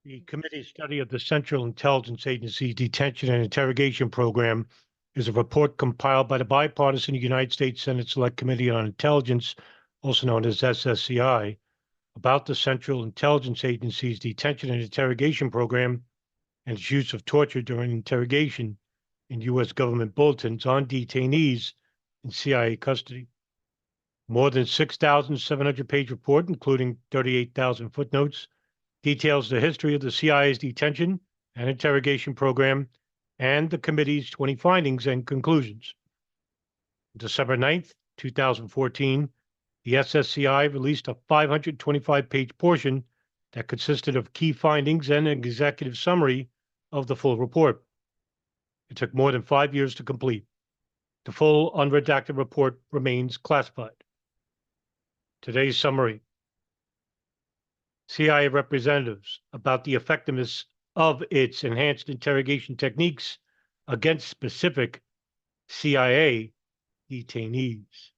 The committee's study of the Central Intelligence Agency's Detention and Interrogation Program is a report compiled by the bipartisan United States Senate Select Committee on Intelligence, also known as SSCI, about the Central Intelligence Agency's Detention and Interrogation Program and its use of torture during interrogation in U.S. government bulletins on detainees in CIA custody. More than 6,700-page report, including 38,000 footnotes, details the history of the CIA's detention and interrogation program and the committee's 20 findings and conclusions. On December 9th, 2014, the SSCI released a 525-page portion that consisted of key findings and an executive summary of the full report. It took more than 5 years to complete. The full unredacted report remains classified. Today's summary. CIA representatives about the effectiveness of its enhanced interrogation techniques against specific CIA detainees.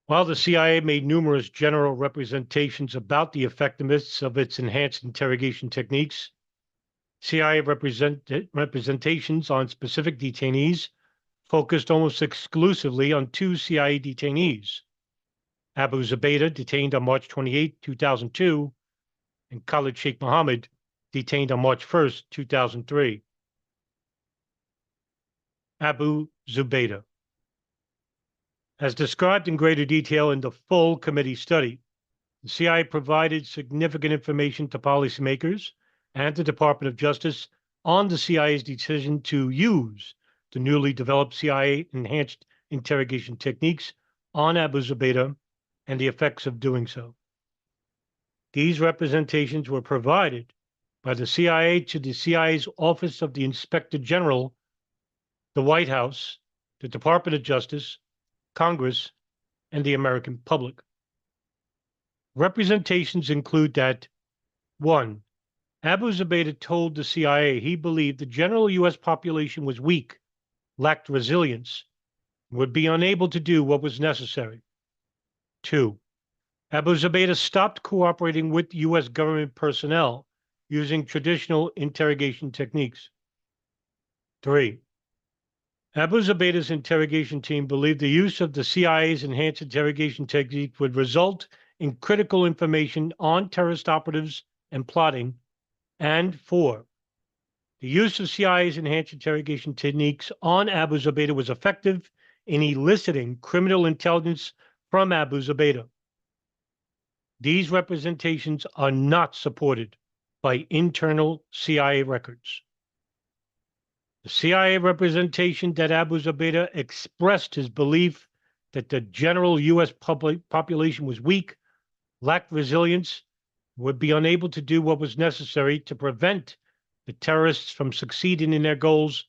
While the CIA made numerous general representations about the effectiveness of its enhanced interrogation techniques, CIA representations on specific detainees focused almost exclusively on two CIA detainees, Abu Zubaydah, detained on March 28, 2002, and Khalid Sheikh Mohammed, detained on March 1, 2003. Abu Zubaydah. As described in greater detail in the full committee study, the CIA provided significant information to policymakers and the Department of Justice on the CIA's decision to use the newly developed CIA enhanced interrogation techniques on Abu Zubaydah and the effects of doing so. These representations were provided by the CIA to the CIA's Office of the Inspector General, the White House, the Department of Justice, Congress, and the American public. Representations include that, 1. Abu Zubaydah told the CIA he believed the general U.S. population was weak, lacked resilience, and would be unable to do what was necessary. 2. Abu Zubaydah stopped cooperating with U.S. government personnel using traditional interrogation techniques. 3. Abu Zubaydah's interrogation team believed the use of the CIA's enhanced interrogation technique would result in critical information on terrorist operatives and plotting. And 4. The use of CIA's enhanced interrogation techniques on Abu Zubaydah was effective in eliciting criminal intelligence from Abu Zubaydah. These representations are not supported by internal CIA records. The CIA representation that Abu Zubaydah expressed his belief that the general U.S. population was weak, lacked resilience, would be unable to do what was necessary to prevent the terrorists from succeeding in their goals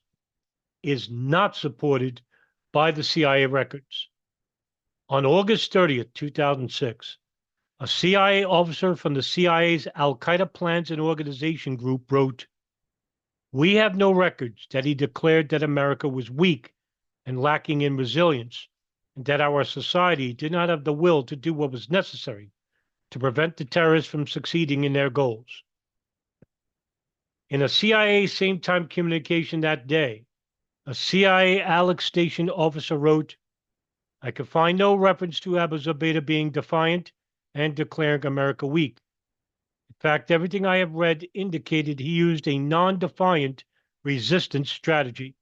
is not supported by the CIA records. On August 30th, 2006, a CIA officer from the CIA's Al-Qaeda Plans and Organization Group wrote, "We have no records that he declared that America was weak and lacking in resilience, and that our society did not have the will to do what was necessary to prevent the terrorists from succeeding in their goals." In a CIA same-time communication that day, a CIA Alex Station officer wrote, "I could find no reference to Abu Zubaydah being defiant and declaring America weak. In fact, everything I have read indicated he used a non-defiant resistance strategy."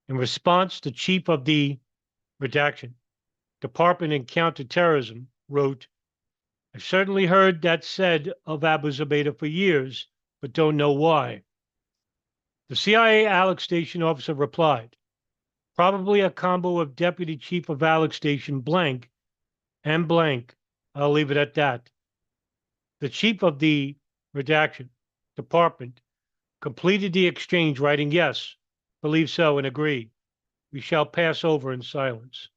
In response, the chief of the redaction, Department of Counterterrorism, wrote, "I've certainly heard that said of Abu Zubaydah for years, but don't know why." The CIA Alex Station officer replied, "Probably a combo of Deputy Chief of Alex Station blank and blank. I'll leave it at that." The chief of the redaction department completed the exchange, writing, "Yes, believe so and agree. We shall pass over in silence."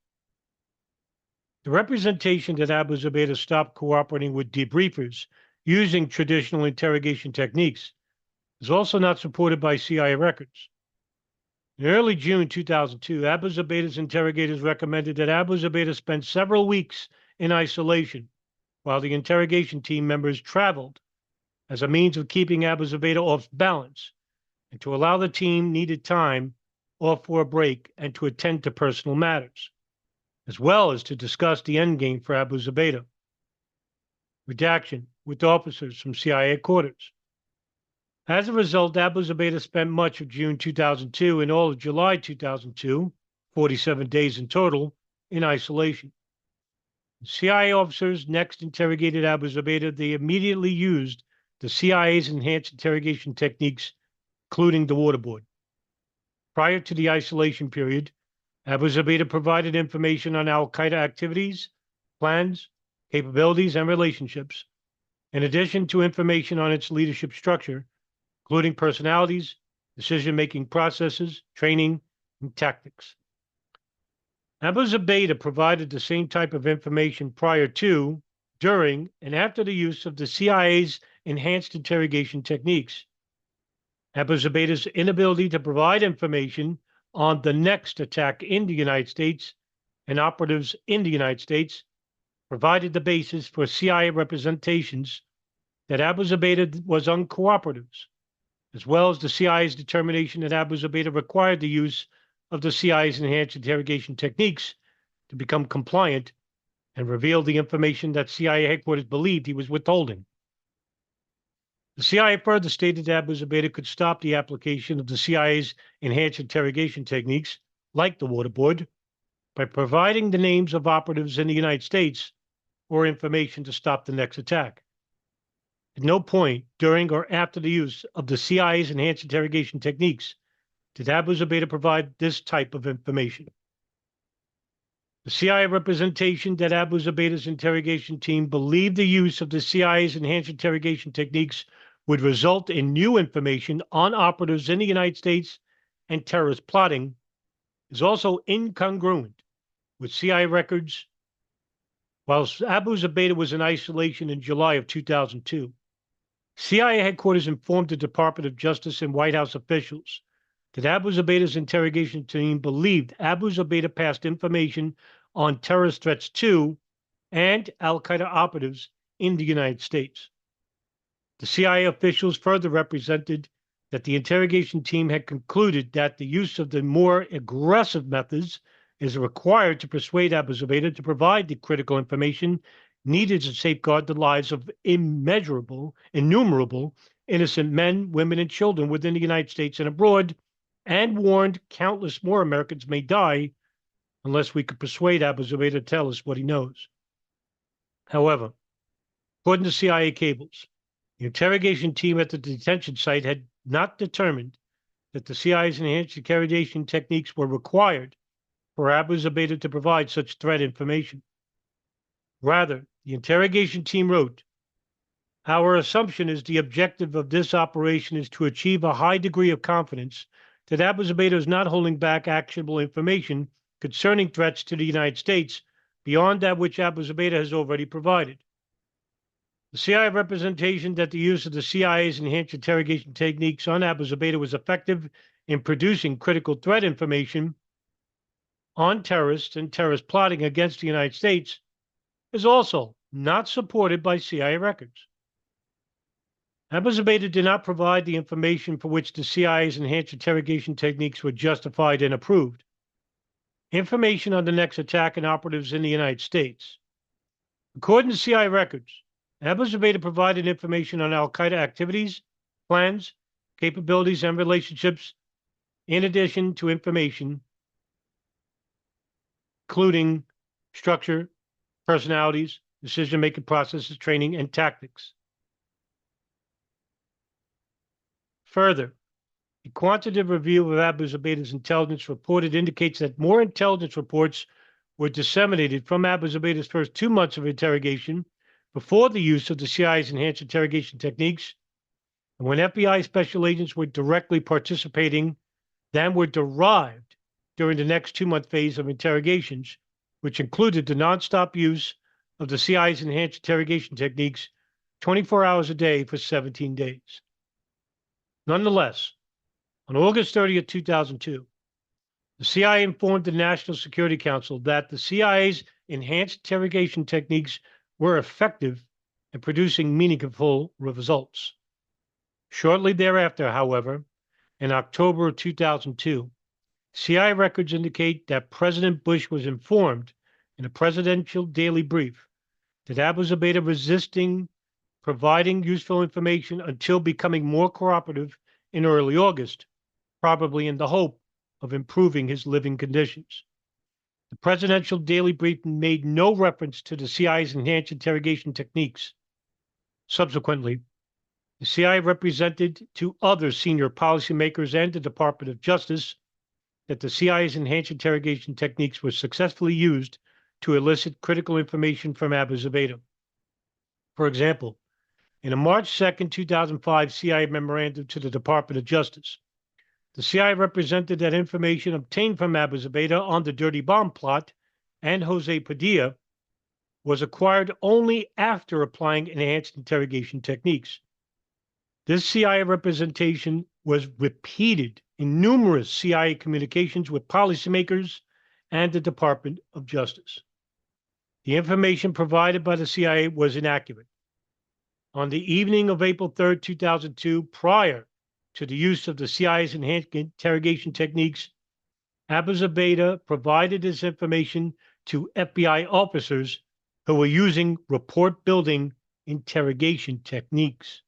The representation that Abu Zubaydah stopped cooperating with debriefers using traditional interrogation techniques is also not supported by CIA records. In early June 2002, Abu Zubaydah's interrogators recommended that Abu Zubaydah spend several weeks in isolation while the interrogation team members traveled as a means of keeping Abu Zubaydah off balance and to allow the team needed time off for a break and to attend to personal matters, as well as to discuss the endgame for Abu Zubaydah. Redaction with officers from CIA quarters. As a result, Abu Zubaydah spent much of June 2002 and all of July 2002, 47 days in total, in isolation. The CIA officers next interrogated Abu Zubaydah. They immediately used the CIA's enhanced interrogation techniques, including the waterboard. Prior to the isolation period, Abu Zubaydah provided information on al-Qaeda activities, plans, capabilities, and relationships, in addition to information on its leadership structure, including personalities, decision-making processes, training, and tactics. Abu Zubaydah provided the same type of information prior to, during, and after the use of the CIA's enhanced interrogation techniques. Abu Zubaydah's inability to provide information on the next attack in the United States and operatives in the United States provided the basis for CIA representations that Abu Zubaydah was uncooperative, as well as the CIA's determination that Abu Zubaydah required the use of the CIA's enhanced interrogation techniques to become compliant and reveal the information that CIA headquarters believed he was withholding. The CIA further stated that Abu Zubaydah could stop the application of the CIA's enhanced interrogation techniques, like the waterboard, by providing the names of operatives in the United States or information to stop the next attack. At no point during or after the use of the CIA's enhanced interrogation techniques did Abu Zubaydah provide this type of information. The CIA representation that Abu Zubaydah's interrogation team believed the use of the CIA's enhanced interrogation techniques would result in new information on operatives in the United States and terrorist plotting is also incongruent with CIA records. While Abu Zubaydah was in isolation in July of 2002, CIA headquarters informed the Department of Justice and White House officials that Abu Zubaydah's interrogation team believed Abu Zubaydah passed information on terrorist threats to and al-Qaeda operatives in the United States. The CIA officials further represented that the interrogation team had concluded that the use of the more aggressive methods is required to persuade Abu Zubaydah to provide the critical information needed to safeguard the lives of innumerable innocent men, women, and children within the United States and abroad, and warned countless more Americans may die unless we could persuade Abu Zubaydah to tell us what he knows. However, according to CIA cables, the interrogation team at the detention site had not determined that the CIA's enhanced interrogation techniques were required for Abu Zubaydah to provide such threat information. Rather, the interrogation team wrote, "Our assumption is the objective of this operation is to achieve a high degree of confidence that Abu Zubaydah is not holding back actionable information concerning threats to the United States beyond that which Abu Zubaydah has already provided. The CIA representation that the use of the CIA's enhanced interrogation techniques on Abu Zubaydah was effective in producing critical threat information on terrorists and terrorist plotting against the United States is also not supported by CIA records. Abu Zubaydah did not provide the information for which the CIA's enhanced interrogation techniques were justified and approved. Information on the next attack and operatives in the United States. According to CIA records, Abu Zubaydah provided information on al-Qaeda activities, plans, capabilities, and relationships, in addition to information including structure, personalities, decision-making processes, training, and tactics. Further, a quantitative review of Abu Zubaydah's intelligence reported indicates that more intelligence reports were disseminated from Abu Zubaydah's first 2 months of interrogation before the use of the CIA's enhanced interrogation techniques, and when FBI special agents were directly participating, than were derived during the next 2-month phase of interrogations, which included the nonstop use of the CIA's enhanced interrogation techniques 24 hours a day for 17 days. Nonetheless, on August 30th, 2002, the CIA informed the National Security Council that the CIA's enhanced interrogation techniques were effective in producing meaningful results. Shortly thereafter, however, in October of 2002, CIA records indicate that President Bush was informed in a presidential daily brief that Abu Zubaydah resisting providing useful information until becoming more cooperative in early August, probably in the hope of improving his living conditions. The presidential daily briefing made no reference to the CIA's enhanced interrogation techniques. Subsequently, the CIA represented to other senior policymakers and the Department of Justice that the CIA's enhanced interrogation techniques were successfully used to elicit critical information from Abu Zubaydah. For example, in a March 2nd, 2005 CIA memorandum to the Department of Justice, the CIA represented that information obtained from Abu Zubaydah on the dirty bomb plot and Jose Padilla was acquired only after applying enhanced interrogation techniques. This CIA representation was repeated in numerous CIA communications with policymakers and the Department of Justice. The information provided by the CIA was inaccurate. On the evening of April 3rd, 2002, prior to the use of the CIA's enhanced interrogation techniques, Abu Zubaydah provided this information to FBI officers who were using report building interrogation techniques.